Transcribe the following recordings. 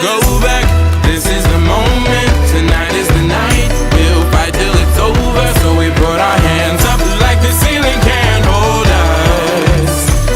go back. This is the moment. Tonight is the night. We'll fight till it's over. So we put our hands up like the ceiling can't hold us.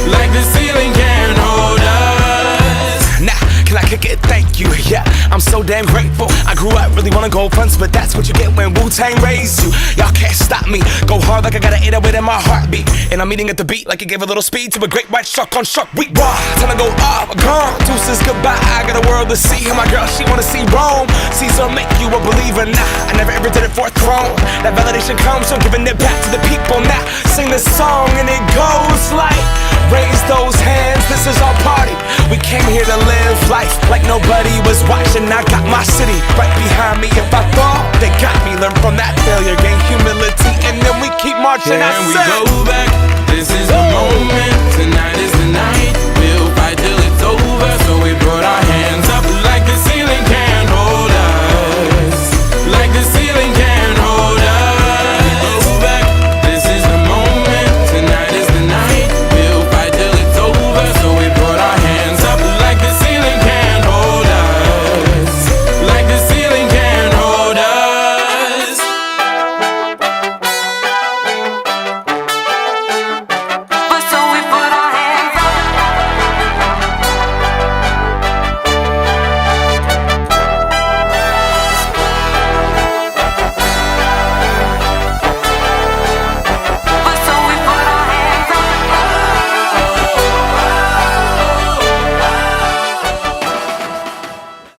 Like the ceiling can't hold us. Nah, can I kick it? Thank you, yeah, I'm so damn grateful. I grew up really wanna go fronts, but that's what you get when Wu-Tang raised you. Y'all can't stop me, go hard like I got an 808 in my heartbeat. And I'm eating at the beat like it gave a little speed to a great white shark on Shark Week. Raw, time to go off, gone, deuces goodbye. I got a world to see, and my girl, she wanna see Rome. Caesar make you a believer, nah, I never ever did it for a throne. That validation comes from giving it back to the people. Now, sing this song and it goes like, raise those hands, this is our party. We came here to live life like nobody was watching. I got my city right behind me. If I fall, they got me. Learn from that failure, gain humility, and then we keep marching. Can we go back? This is the moment. Tonight is the night. We'll fight till it's over. So we